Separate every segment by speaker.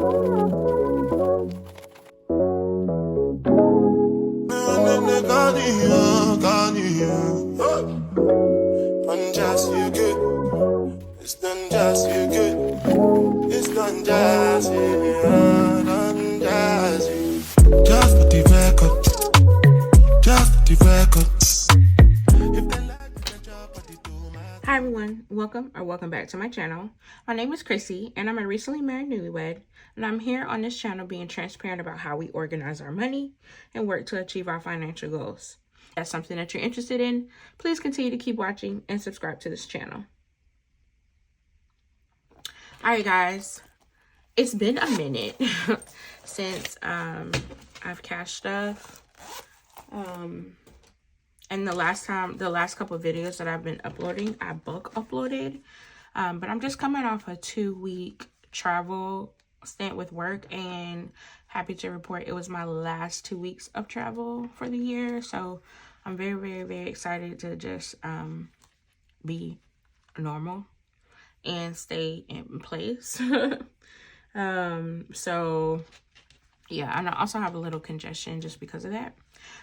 Speaker 1: It's done just you good. It's done just you, done just you. Just for the record. Just for the record. If they like the job, but they do my.
Speaker 2: Hi everyone, welcome back to my channel. My name is Chrissy and I'm a recently married newlywed, and I'm here on this channel being transparent about how we organize our money and work to achieve our financial goals. If that's something that you're interested in, please continue to keep watching and subscribe to this channel. Alright guys, it's been a minute since I've cash stuff. And the last couple of videos that I've been uploading, I bulk uploaded. But I'm just coming off a 2-week travel stint with work, and happy to report it was my last 2 weeks of travel for the year. So I'm very, very, very excited to just be normal and stay in place. So yeah, and I also have a little congestion just because of that.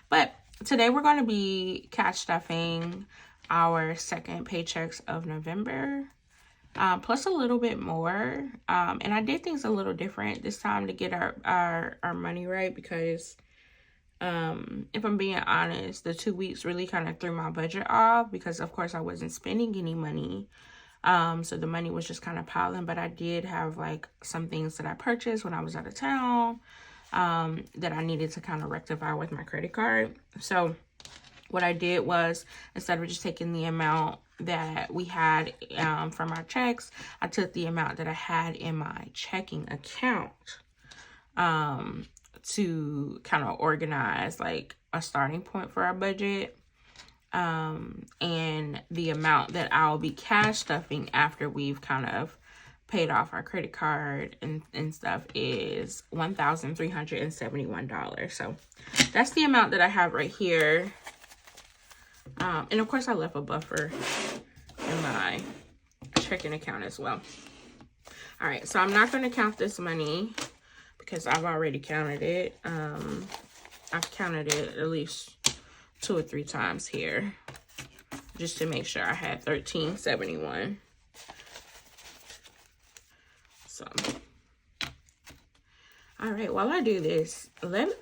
Speaker 2: But today we're going to be cash stuffing our second paychecks of November, plus a little bit more. And I did things a little different this time to get our money right, because if I'm being honest, the 2 weeks really kind of threw my budget off, because of course I wasn't spending any money. So the money was just kind of piling, but I did have like some things that I purchased when I was out of town that I needed to kind of rectify with my credit card. So what I did was, instead of just taking the amount that we had from our checks, I took the amount that I had in my checking account to kind of organize like a starting point for our budget. And the amount that I'll be cash stuffing after we've kind of paid off our credit card and stuff is $1,371. So that's the amount that I have right here. And of course I left a buffer in my checking account as well. All right, so I'm not going to count this money because I've already counted it. I've counted it at least 2 or 3 times here just to make sure I had $1,371. So, all right, while I do this, let me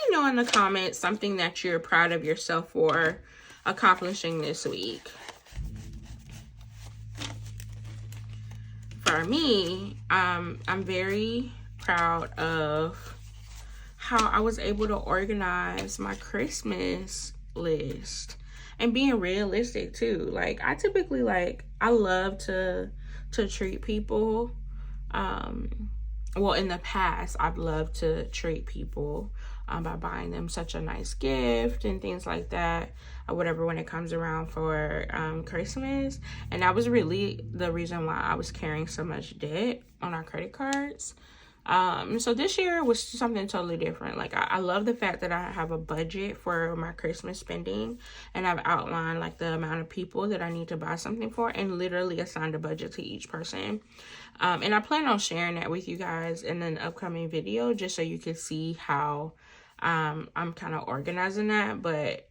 Speaker 2: know in the comments something that you're proud of yourself for accomplishing this week. For me, I'm very proud of how I was able to organize my Christmas list and being realistic too. Like I typically I love to treat people. Well, in the past I've loved to treat people by buying them such a nice gift and things like that, or whatever, when it comes around for Christmas. And that was really the reason why I was carrying so much debt on our credit cards. So this year was something totally different. Like I love the fact that I have a budget for my Christmas spending, and I've outlined like the amount of people that I need to buy something for, and literally assigned a budget to each person. And I plan on sharing that with you guys in an upcoming video, just so you can see how I'm kind of organizing that. But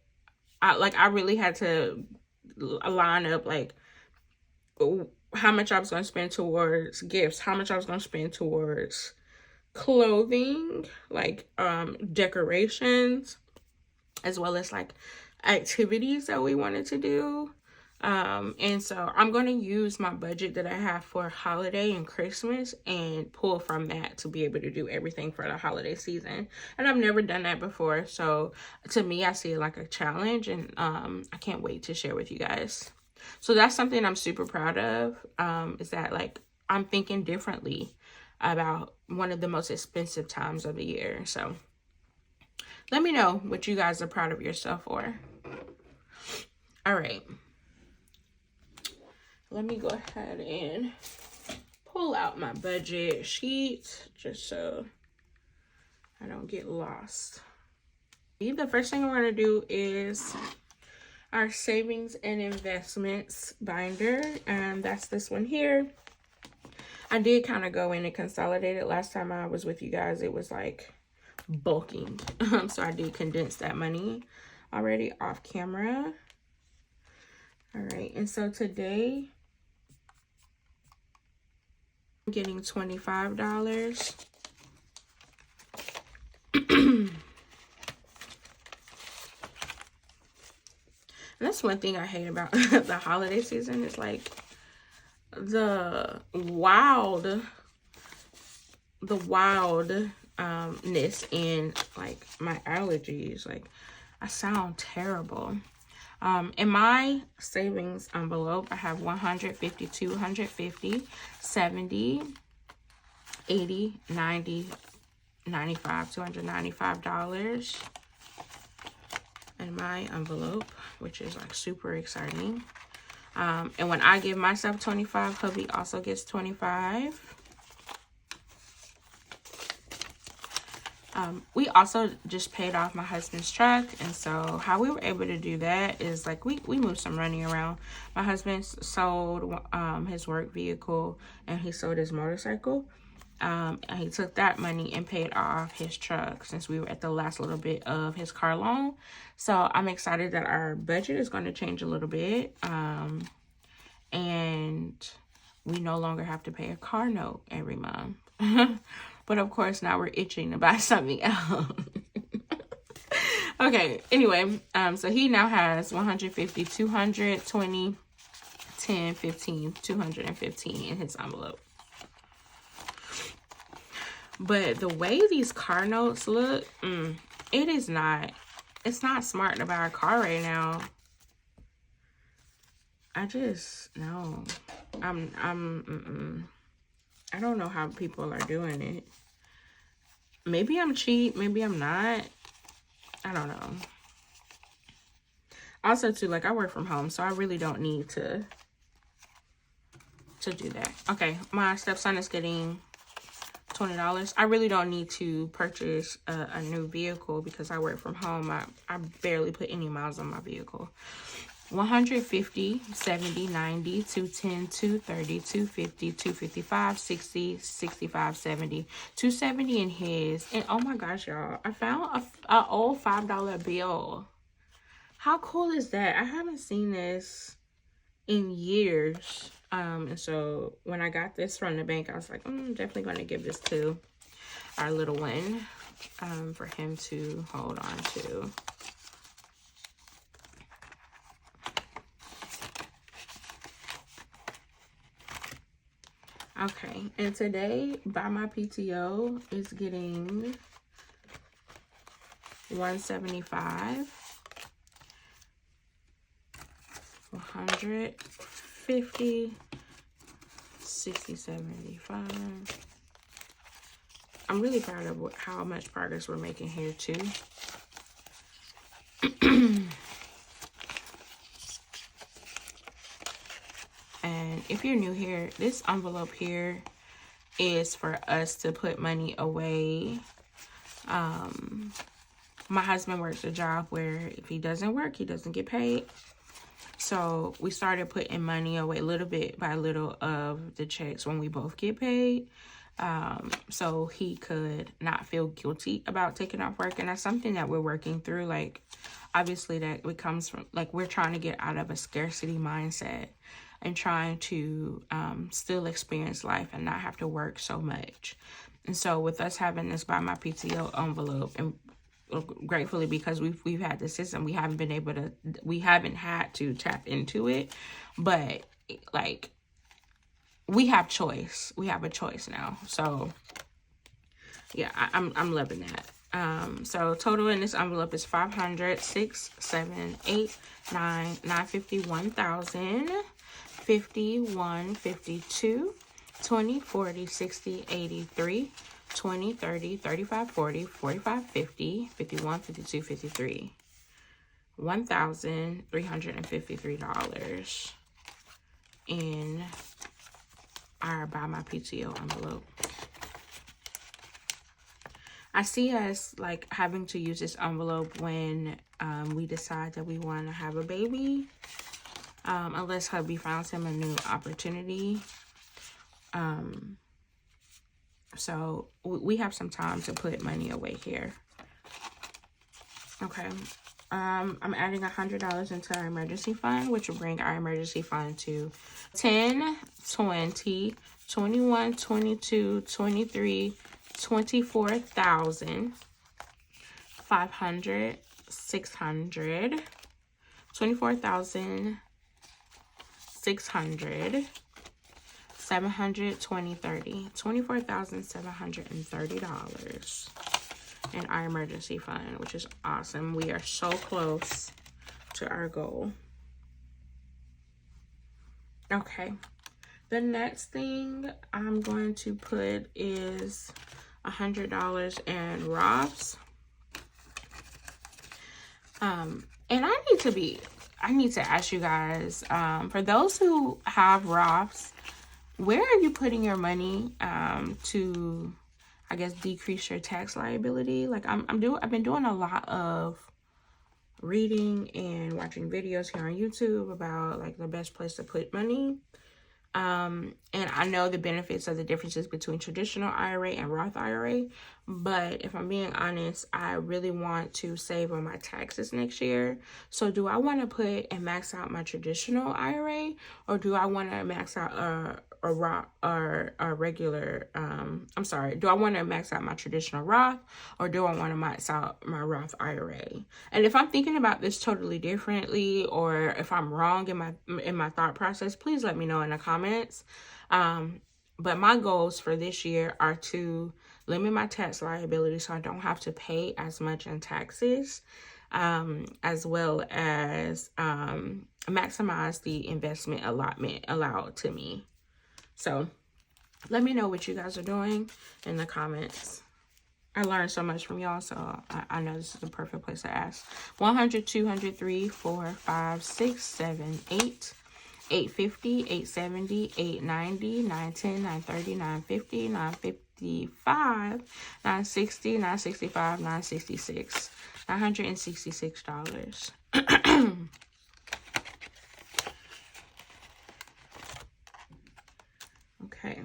Speaker 2: I really had to line up like how much I was going to spend towards gifts, how much I was going to spend towards clothing, like decorations, as well as like activities that we wanted to do. And so I'm going to use my budget that I have for holiday and Christmas and pull from that to be able to do everything for the holiday season. And I've never done that before, so to me I see it like a challenge, and I can't wait to share with you guys. So that's something I'm super proud of, is that like I'm thinking differently about one of the most expensive times of the year. So let me know what you guys are proud of yourself for. All right. Let me go ahead and pull out my budget sheet just so I don't get lost. The first thing we're going to do is our savings and investments binder, and that's this one here. I did kind of go in and consolidate it. Last time I was with you guys, it was like bulking. So I did condense that money already off camera. All right, and so today I'm getting $25. And that's one thing I hate about the holiday season. It's like the wildness in like my allergies. Like I sound terrible. In my savings envelope, I have 150, 250, 70, 80, 90, 95, $295 in my envelope, which is like super exciting. And when I give myself 25, hubby also gets 25. We also just paid off my husband's truck, and so how we were able to do that is like we moved some money around. My husband sold his work vehicle, and he sold his motorcycle. And he took that money and paid off his truck since we were at the last little bit of his car loan. So I'm excited that our budget is going to change a little bit. And we no longer have to pay a car note every month. But of course, now we're itching to buy something else. Okay, anyway, so he now has 150, 200, 20, 10, 15, 215 in his envelope. But the way these car notes look, it's not smart to buy a car right now. I just, no. I don't know how people are doing it. Maybe I'm cheap, maybe I'm not. I don't know. Also, too, like, I work from home, so I really don't need to do that. Okay, my stepson is getting $20. I really don't need to purchase a new vehicle because I work from home. I barely put any miles on my vehicle. 150, 70, 90, 210, 230, 250, 255, 60, 65, 70, 270 in his. And oh my gosh, y'all, I found a old $5 bill. How cool is that? I haven't seen this in years. And so when I got this from the bank, I was like, I'm definitely going to give this to our little one for him to hold on to. Okay, and today, Buy My PTO is getting $175, 150, 60, 75. I'm really proud of how much progress we're making here, too. And if you're new here, this envelope here is for us to put money away. My husband works a job where if he doesn't work, he doesn't get paid. So we started putting money away little bit by little of the checks when we both get paid. So he could not feel guilty about taking off work. And that's something that we're working through. Like, obviously that it comes from, like, we're trying to get out of a scarcity mindset and trying to still experience life and not have to work so much. And so with us having this Buy My PTO envelope, and gratefully because we've had the system, we haven't had to tap into it, but like we have choice. We have a choice now. So yeah, I'm loving that. So total in this envelope is 500, 6, 7, 8, 9, 950, 1,000, 51, 52, 20, 40, 60, 83, 20, 30, 35, 40, 45, 50, 51, 52, 53. $1,353 in our Buy My PTO envelope. I see us like having to use this envelope when we decide that we want to have a baby, unless hubby finds him a new opportunity. So we have some time to put money away here. Okay. I'm adding $100 into our emergency fund, which will bring our emergency fund to 10, 20, 21, 22, 23, 24,000, 500, 600, 24,000, 600, 720, 30, $24,730 in our emergency fund, which is awesome. We are so close to our goal. Okay. The next thing I'm going to put is $100 in Roths. And I need to ask you guys, for those who have Roths, where are you putting your money to, I guess, decrease your tax liability? Like I've been doing a lot of reading and watching videos here on YouTube about like the best place to put money. And I know the benefits of the differences between traditional IRA and Roth IRA, but if I'm being honest, I really want to save on my taxes next year. So do I want to put and max out my traditional IRA, or do I want to max out a Roth or a regular, do I want to max out my traditional Roth, or do I want to max out my Roth IRA? And if I'm thinking about this totally differently, or if I'm wrong in my thought process, please let me know in the comments. But my goals for this year are to limit my tax liability so I don't have to pay as much in taxes, as well as maximize the investment allotment allowed to me. So let me know what you guys are doing in the comments. I learned so much from y'all, so I know this is the perfect place to ask. 100, 200, 3, 4, 5, 6, 7, 8, 850, 870, 890, 910, 930, 950, 955, 960, 965, 966, $966. Okay,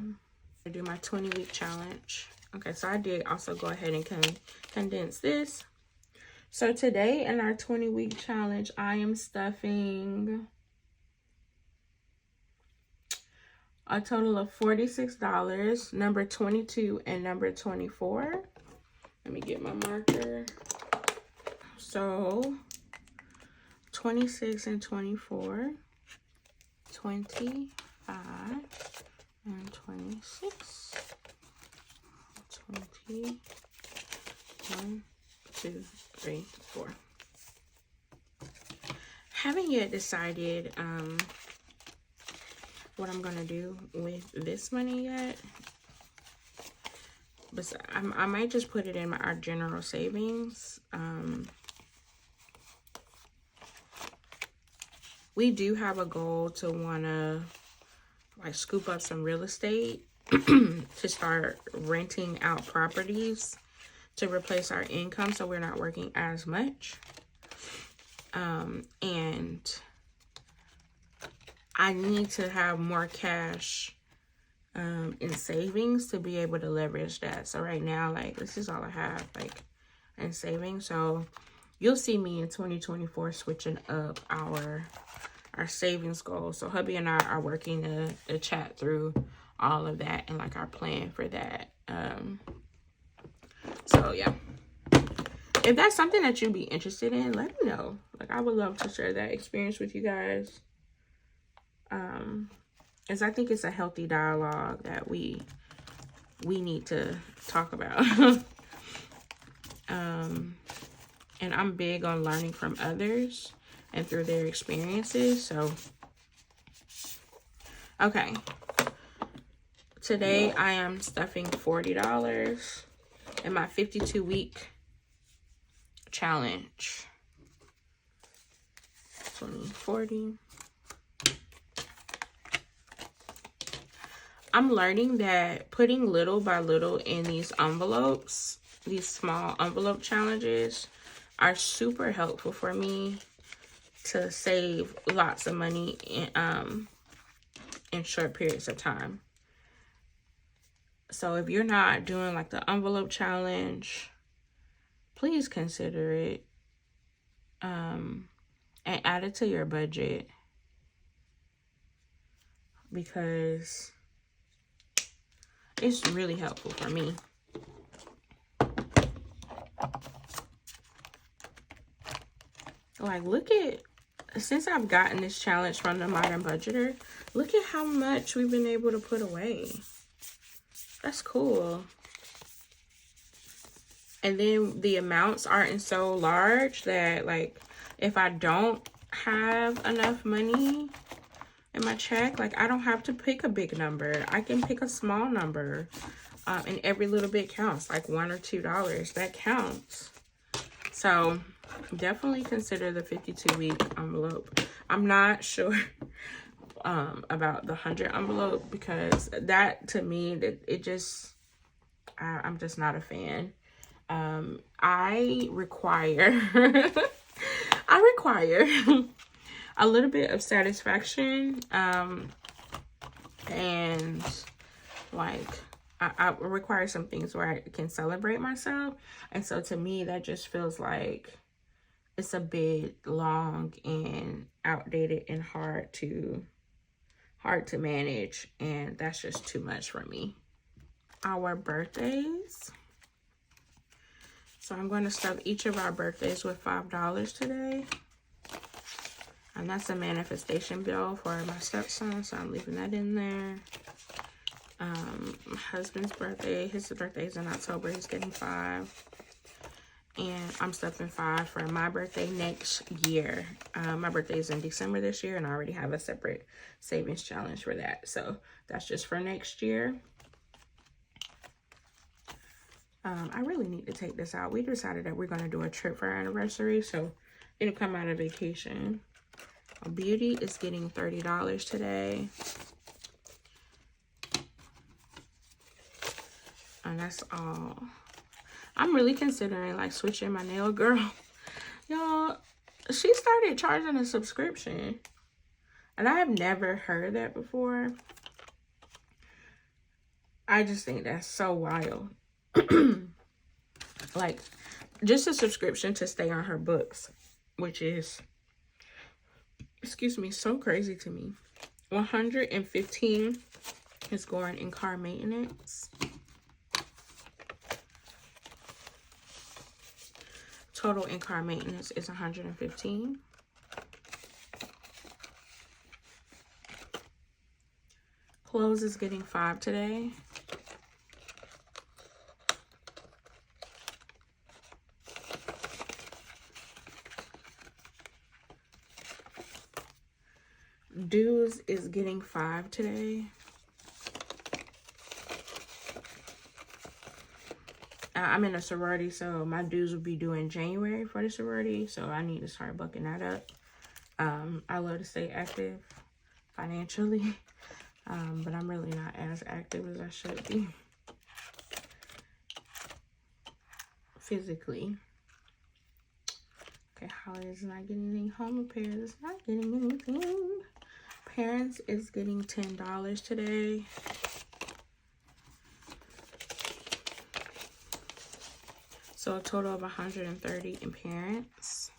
Speaker 2: I do my 20-week challenge. Okay, so I did also go ahead and condense this. So today in our 20-week challenge, I am stuffing a total of $46, number 22 and number 24. Let me get my marker. So 26 and 24, 25 and 26, 20, 1, 2, 3, 4. Haven't yet decided what I'm gonna do with this money yet, but I might just put it in our general savings. We do have a goal to wanna like scoop up some real estate to start renting out properties to replace our income so we're not working as much. And I need to have more cash in savings to be able to leverage that. So right now, like, this is all I have, like, in savings. So you'll see me in 2024 switching up our savings goals. So hubby and I are working to chat through all of that and like our plan for that. So yeah, if that's something that you'd be interested in, let me know. Like, I would love to share that experience with you guys. As I think it's a healthy dialogue that we need to talk about. And I'm big on learning from others and through their experiences. So, okay. Today I am stuffing $40 in my 52-week challenge. 20, 40. I'm learning that putting little by little in these envelopes, these small envelope challenges, are super helpful for me to save lots of money in short periods of time. So if you're not doing like the envelope challenge, please consider it. And add it to your budget, because it's really helpful for me. Like, look at, since I've gotten this challenge from the Modern Budgeter, look at how much we've been able to put away. That's cool. And then the amounts aren't so large that, like, if I don't have enough money in my check, like, I don't have to pick a big number. I can pick a small number. And every little bit counts, like $1 or $2. That counts. So definitely consider the 52-week envelope. I'm not sure about the 100 envelope, because that, to me, that it just, I'm just not a fan. I require a little bit of satisfaction, and like I require some things where I can celebrate myself. And so to me, that just feels like it's a bit long and outdated and hard to manage, and that's just too much for me. Our birthdays. So I'm going to stuff each of our birthdays with $5 today. And that's a manifestation bill for my stepson, so I'm leaving that in there. My husband's birthday, his birthday is in October, he's getting $5. And I'm stuffing $5 for my birthday next year. My birthday is in December this year, and I already have a separate savings challenge for that. So that's just for next year. I really need to take this out. We decided that we're going to do a trip for our anniversary, so it'll come out of vacation. Beauty is getting $30 today. And that's all. I'm really considering like switching my nail girl. Y'all, she started charging a subscription. And I have never heard that before. I just think that's so wild. Like, just a subscription to stay on her books, which is, excuse me, so crazy to me. 115 is going in car maintenance. Total in car maintenance is 115. Clothes is getting $5 today. Dues is getting $5 today. I'm in a sorority, so my dues will be due in January for the sorority, so I need to start bucking that up. I love to stay active financially, but I'm really not as active as I should be physically. Okay, Holly is not getting anything. Home repairs is not getting anything. Parents is getting $10 today. So a total of 130 in parents.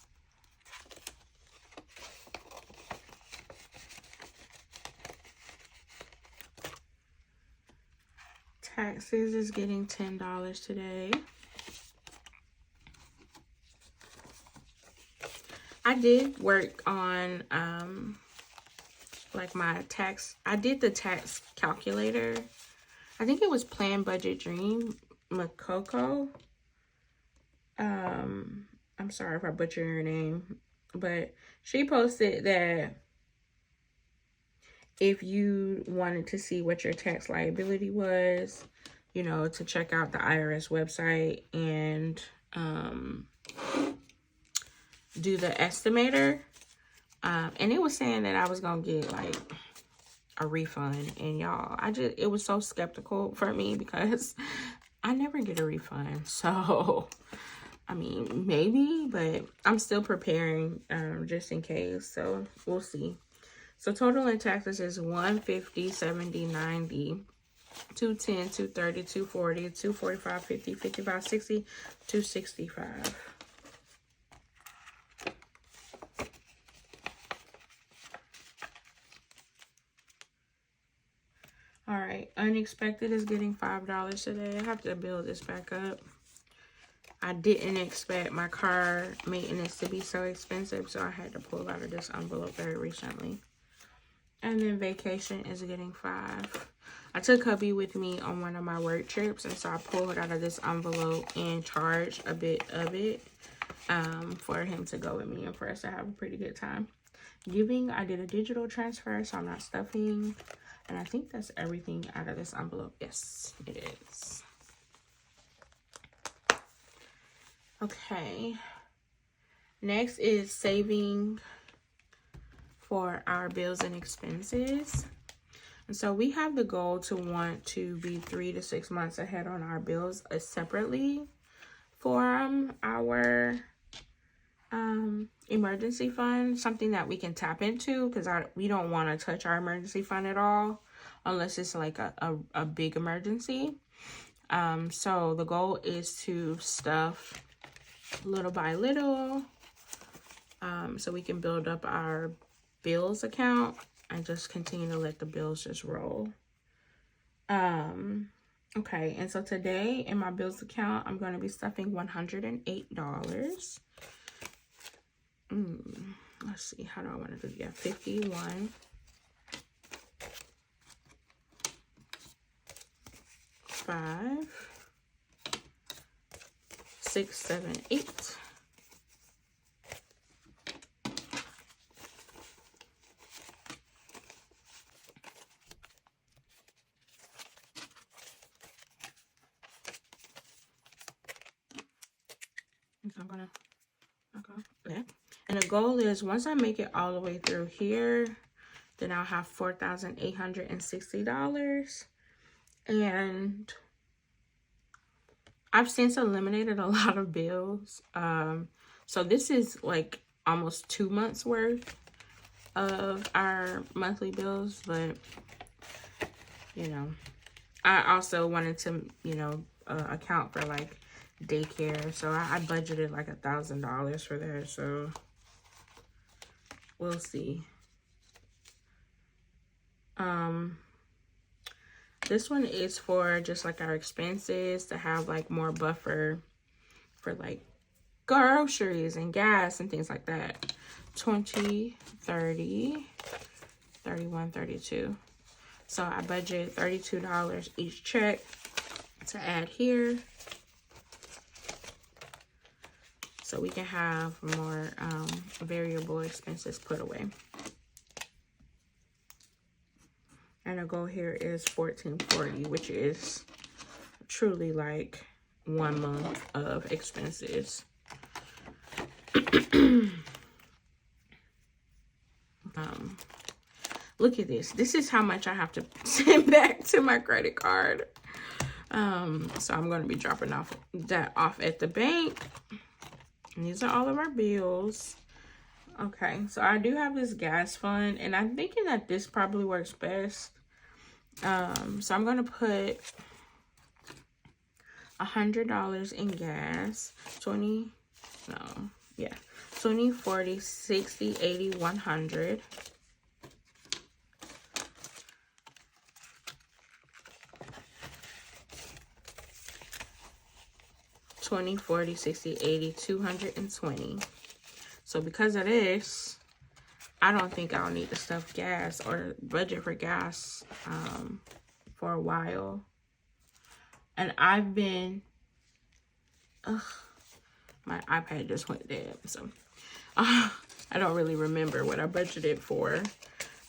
Speaker 2: Taxes is getting $10 today. I did work on like my tax. I did the tax calculator. I think it was Plan Budget Dream Makoko. I'm sorry if I butchered her name, but she posted that if you wanted to see what your tax liability was, you know, to check out the IRS website and do the estimator. And it was saying that I was gonna get like a refund, and y'all, it was so skeptical for me because I never get a refund. So I mean, maybe, but I'm still preparing just in case. So we'll see. So total in taxes is $150, $70, $90. 210, 230, 240, 245, 50, 55, 60, 265. All right, unexpected is getting $5 today. I have to build this back up. I didn't expect my car maintenance to be so expensive, so I had to pull out of this envelope very recently. And then vacation is getting $5. I took hubby with me on one of my work trips, and so I pulled out of this envelope and charged a bit of it for him to go with me and for us to have a pretty good time. Giving, I did a digital transfer, so I'm not stuffing. And I think that's everything out of this envelope. Yes, it is. Okay. Next is saving for our bills and expenses. And so we have the goal to want to be 3 to 6 months ahead on our bills separately for our emergency fund, something that we can tap into, because we don't want to touch our emergency fund at all unless it's like a big emergency. So the goal is to stuff little by little, so we can build up our bills account and just continue to let the bills just roll. Okay, and so today in my bills account, I'm going to be stuffing $108. Let's see, how do I want to do? Yeah, 51, 5, 6, 7, 8. So I'm gonna okay. And the goal is, once I make it all the way through here, then I'll have $4,860. And I've since eliminated a lot of bills. So this is like almost 2 months worth of our monthly bills, but you know, I also wanted to, you know, account for like daycare. So I budgeted like $1,000 for that. So we'll see. This one is for just like our expenses, to have like more buffer for like groceries and gas and things like that. 20, 30, 31, 32. So I budget $32 each check to add here, so we can have more variable expenses put away. And the goal here is $1,440, which is truly like 1 month of expenses. Look at this. This is how much I have to send back to my credit card. So I'm going to be dropping that off at the bank. And these are all of our bills. Okay, so I do have this gas fund, and I'm thinking that this probably works best. So I'm going to put $100 in gas. 20, 40, 60, 80, 100. $20, $40, $60, $80, $220. So because of this, I don't think I'll need to stuff gas or budget for gas for a while. And I've been, my iPad just went dead, so I don't really remember what I budgeted for.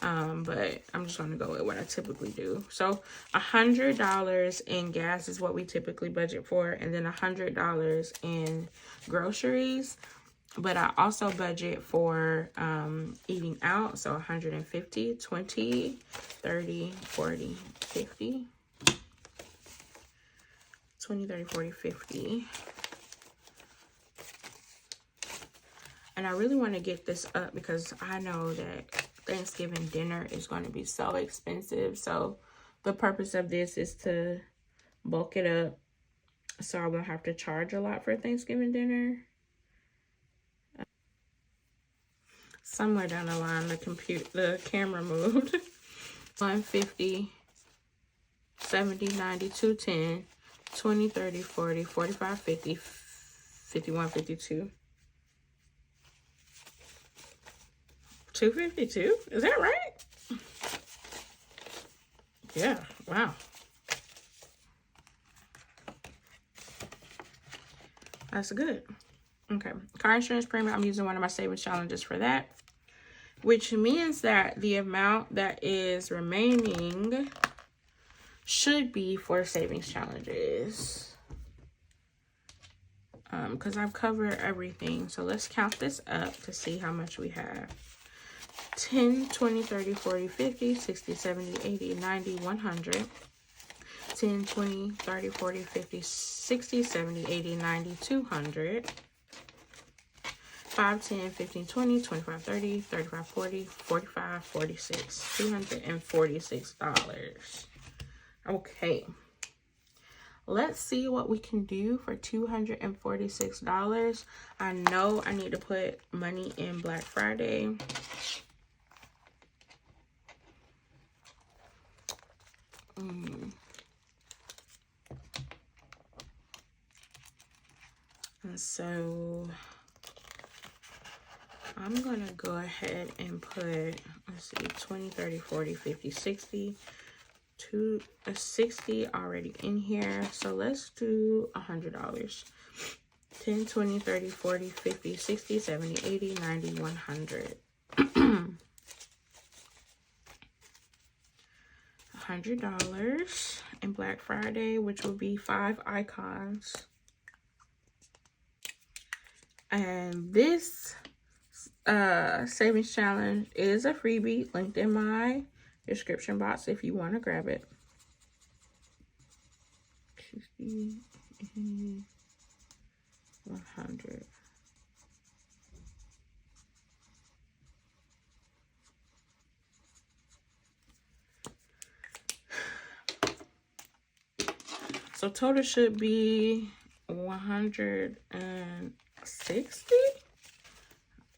Speaker 2: But I'm just gonna go with what I typically do. So $100 in gas is what we typically budget for, and then $100 in groceries. But I also budget for eating out, so 150, 20, 30, 40, 50. 20, 30, 40, 50. And I really want to get this up because I know that Thanksgiving dinner is going to be so expensive. So The purpose of this is to bulk it up so I won't have to charge a lot for Thanksgiving dinner. Somewhere down the line, the camera moved. 150, 70, 90, 210, 20, 30, 40, 45, 50, 51, 52. 252? Is that right? Yeah, wow. That's good. Okay, car insurance premium, I'm using one of my savings challenges for that, which means that the amount that is remaining should be for savings challenges. Because I've covered everything. So let's count this up to see how much we have. 10, 20, 30, 40, 50, 60, 70, 80, 90, 100. 10, 20, 30, 40, 50, 60, 70, 80, 90, 200. 5, 10, 15, 20, 25, 30, 35, 40, 45, 46. $246. Okay. Let's see what we can do for $246. I know I need to put money in Black Friday. And so I'm going to go ahead and put, let's see, 20, 30, 40, 50, 60. 60 already in here. So let's do $100. 10, 20, 30, 40, 50, 60, 70, 80, 90, 100. $100 in Black Friday, which will be 5 icons. And this savings challenge is a freebie linked in my description box if you want to grab it. 60, 80, 100. So total should be 160.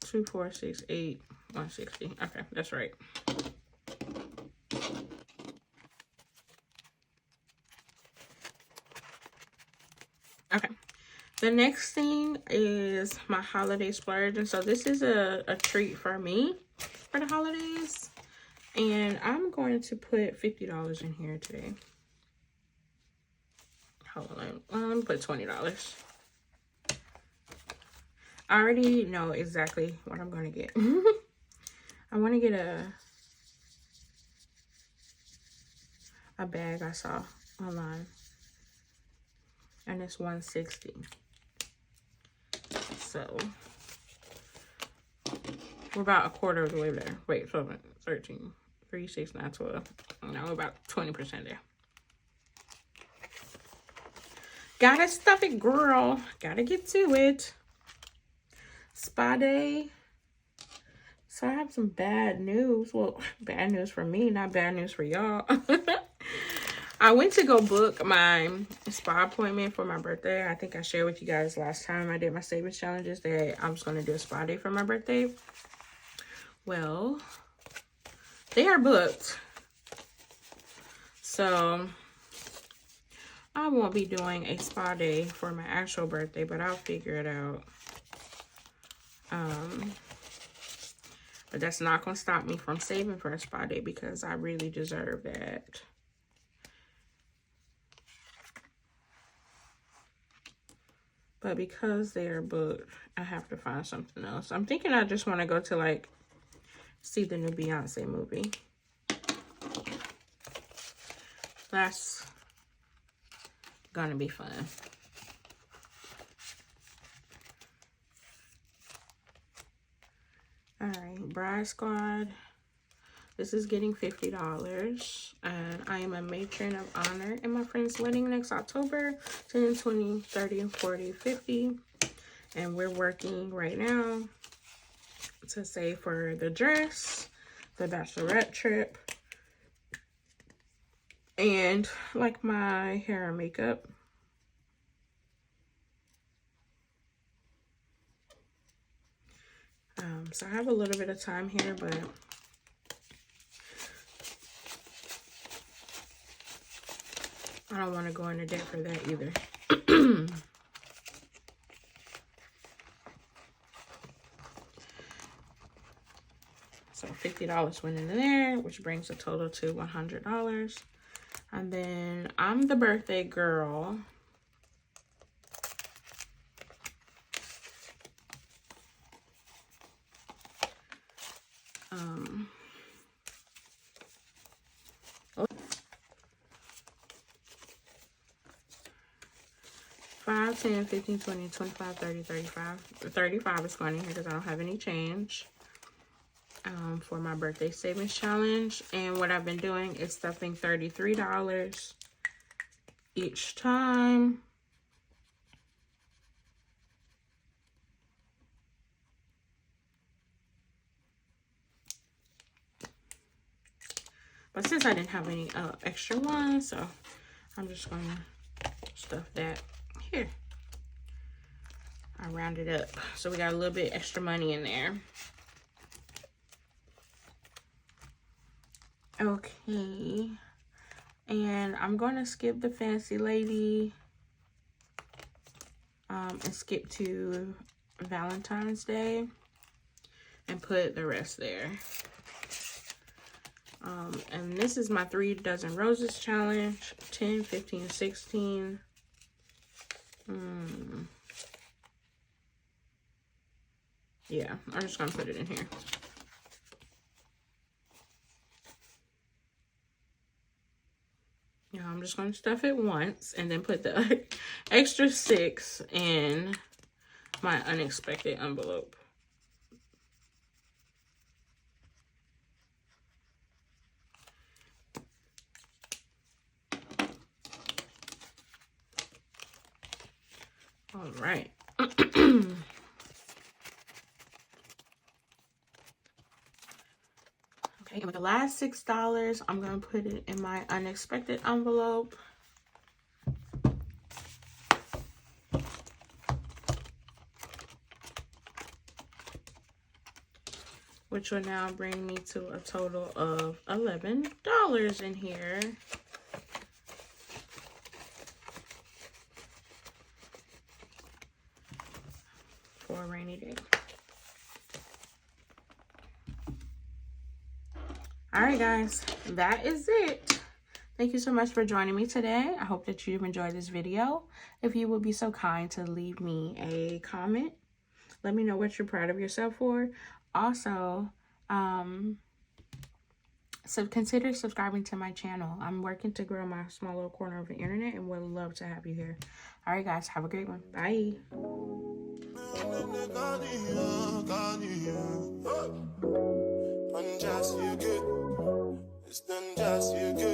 Speaker 2: 2, 4, 6, 8, 160. Okay, that's right. Okay, the next thing is my holiday splurge. And so this is a treat for me for the holidays. And I'm going to put $50 in here today. Hold on, let me put $20. I already know exactly what I'm going to get. I want to get a bag I saw online. And it's $160. So we're about a quarter of the way there. Wait, 12, 13, 3, 6, 9, 12. No, we're about 20% there. Gotta stuff it, girl. Gotta get to it. Spa day. So I have some bad news. Well, bad news for me, not bad news for y'all. I went to go book my spa appointment for my birthday. I think I shared with you guys last time I did my savings challenges that I was going to do a spa day for my birthday. Well, they are booked. So I won't be doing a spa day for my actual birthday, but I'll figure it out. But that's not going to stop me from saving for a spa day because I really deserve that. But because they are booked, I have to find something else. I'm thinking I just want to go to, like, see the new Beyonce movie. That's gonna be fun. All right, Bride Squad. This is getting $50. And I am a matron of honor in my friend's wedding next October. 10, 20, 30, 40, 50. And we're working right now to save for the dress, the bachelorette trip, and like my hair and makeup. So I have a little bit of time here, but I don't want to go into debt for that either. So $50 went in there, which brings the total to $100. And then I'm the birthday girl. Oh, 5, 10, 15, 20, 25, 30, 35. 35 is going in here because I don't have any change for my birthday savings challenge. And what I've been doing is stuffing $33 each time. But since I didn't have any extra ones, so I'm just going to stuff that here. I rounded up. So we got a little bit extra money in there. Okay. And I'm going to skip the fancy lady and skip to Valentine's Day and put the rest there. And this is my 3 dozen roses challenge, 10, 15, 16. Yeah, I'm just gonna put it in here. Yeah, I'm just gonna stuff it once and then put the extra 6 in my unexpected envelope. All right. Okay, and with the last $6, I'm gonna put it in my unexpected envelope. Which will now bring me to a total of $11 in here. For a rainy day. All right, guys, that is it. Thank you so much for joining me today. I hope that you've enjoyed this video. If you would be so kind to leave me a comment, let me know what you're proud of yourself for. Also, so consider subscribing to my channel. I'm working to grow my small little corner of the internet and would love to have you here. All right, guys, have a great one. Bye.
Speaker 1: It's done just you good.